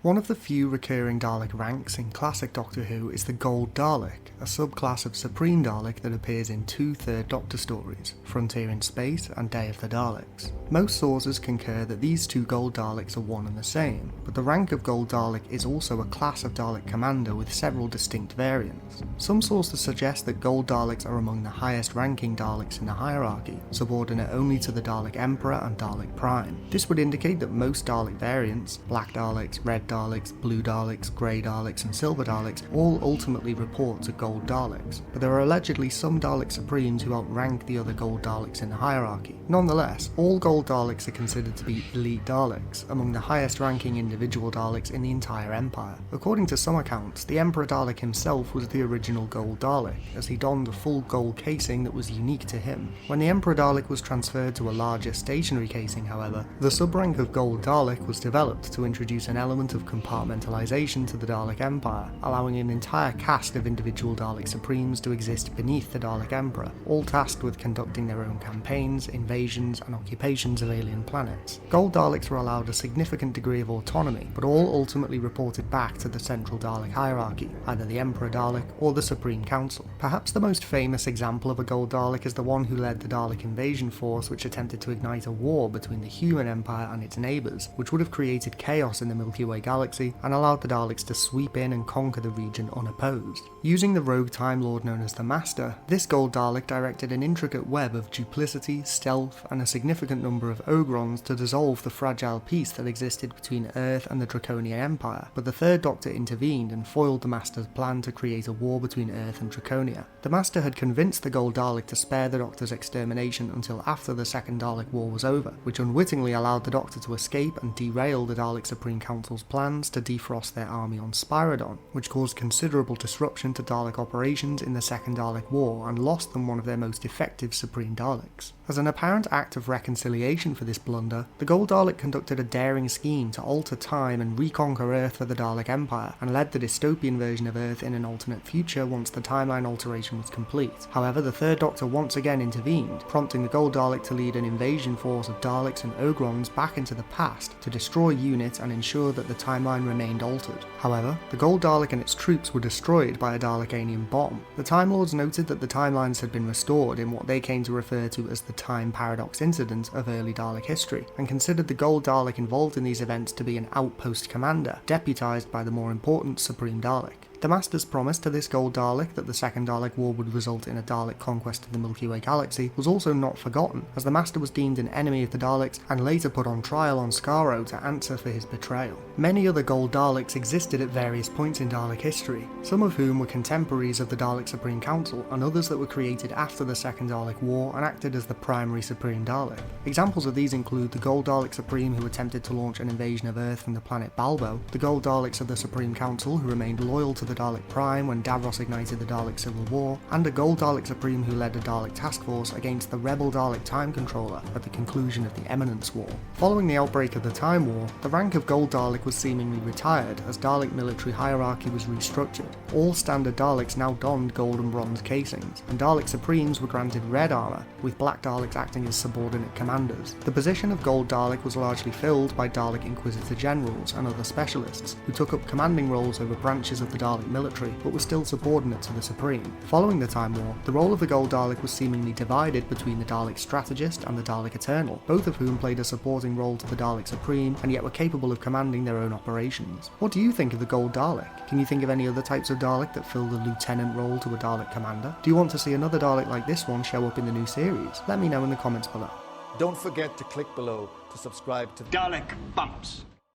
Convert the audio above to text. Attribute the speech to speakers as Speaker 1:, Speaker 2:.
Speaker 1: One of the few recurring Dalek ranks in classic Doctor Who is the Gold Dalek, a subclass of Supreme Dalek that appears in two Third Doctor stories, Frontier in Space and Day of the Daleks. Most sources concur that these two Gold Daleks are one and the same, but the rank of Gold Dalek is also a class of Dalek commander with several distinct variants. Some sources suggest that Gold Daleks are among the highest ranking Daleks in the hierarchy, subordinate only to the Dalek Emperor and Dalek Prime. This would indicate that most Dalek variants, Black Daleks, Red Daleks, Blue Daleks, Grey Daleks and Silver Daleks all ultimately report to Gold Daleks, but there are allegedly some Dalek Supremes who outrank the other Gold Daleks in the hierarchy. Nonetheless, all Gold Daleks are considered to be elite Daleks, among the highest ranking individual Daleks in the entire Empire. According to some accounts, the Emperor Dalek himself was the original Gold Dalek, as he donned a full gold casing that was unique to him. When the Emperor Dalek was transferred to a larger stationary casing, however, the sub-rank of Gold Dalek was developed to introduce an element of compartmentalization to the Dalek Empire, allowing an entire cast of individual Dalek Supremes to exist beneath the Dalek Emperor, all tasked with conducting their own campaigns, invasions and occupations of alien planets. Gold Daleks were allowed a significant degree of autonomy, but all ultimately reported back to the central Dalek hierarchy, either the Emperor Dalek or the Supreme Council. Perhaps the most famous example of a Gold Dalek is the one who led the Dalek invasion force which attempted to ignite a war between the human empire and its neighbours, which would have created chaos in the Milky Way galaxy and allowed the Daleks to sweep in and conquer the region unopposed. Using the rogue Time Lord known as the Master, this Gold Dalek directed an intricate web of duplicity, stealth, and a significant number of Ogrons to dissolve the fragile peace that existed between Earth and the Draconian Empire, but the Third Doctor intervened and foiled the Master's plan to create a war between Earth and Draconia. The Master had convinced the Gold Dalek to spare the Doctor's extermination until after the Second Dalek War was over, which unwittingly allowed the Doctor to escape and derail the Dalek Supreme Council's plans to defrost their army on Spyridon, which caused considerable disruption to Dalek operations in the Second Dalek War and lost them one of their most effective Supreme Daleks. As an apparent act of reconciliation for this blunder, the Gold Dalek conducted a daring scheme to alter time and reconquer Earth for the Dalek Empire, and led the dystopian version of Earth in an alternate future once the timeline alteration was complete. However, the Third Doctor once again intervened, prompting the Gold Dalek to lead an invasion force of Daleks and Ogrons back into the past to destroy UNIT and ensure that the timeline remained altered. However, the Gold Dalek and its troops were destroyed by a Dalekanian bomb. The Time Lords noted that the timelines had been restored in what they came to refer to as the Time Paradox incident of early Dalek history, and considered the Gold Dalek involved in these events to be an outpost commander, deputized by the more important Supreme Dalek. The Master's promise to this Gold Dalek that the Second Dalek War would result in a Dalek conquest of the Milky Way galaxy was also not forgotten, as the Master was deemed an enemy of the Daleks and later put on trial on Skaro to answer for his betrayal. Many other Gold Daleks existed at various points in Dalek history, some of whom were contemporaries of the Dalek Supreme Council and others that were created after the Second Dalek War and acted as the primary Supreme Dalek. Examples of these include the Gold Dalek Supreme who attempted to launch an invasion of Earth from the planet Balbo, the Gold Daleks of the Supreme Council who remained loyal to the Dalek Prime when Davros ignited the Dalek Civil War, and a Gold Dalek Supreme who led a Dalek task force against the rebel Dalek Time Controller at the conclusion of the Eminence War. Following the outbreak of the Time War, the rank of Gold Dalek was seemingly retired as Dalek military hierarchy was restructured. All standard Daleks now donned gold and bronze casings, and Dalek Supremes were granted red armour, with Black Daleks acting as subordinate commanders. The position of Gold Dalek was largely filled by Dalek Inquisitor Generals and other specialists, who took up commanding roles over branches of the Dalek military, but were still subordinate to the Supreme. Following the Time War, the role of the Gold Dalek was seemingly divided between the Dalek Strategist and the Dalek Eternal, both of whom played a supporting role to the Dalek Supreme and yet were capable of commanding their own operations. What do you think of the Gold Dalek? Can you think of any other types of Dalek that fill the lieutenant role to a Dalek commander? Do you want to see another Dalek like this one show up in the new series? Let me know in the comments below.
Speaker 2: Don't forget to click below to subscribe to
Speaker 3: Dalek Bumps.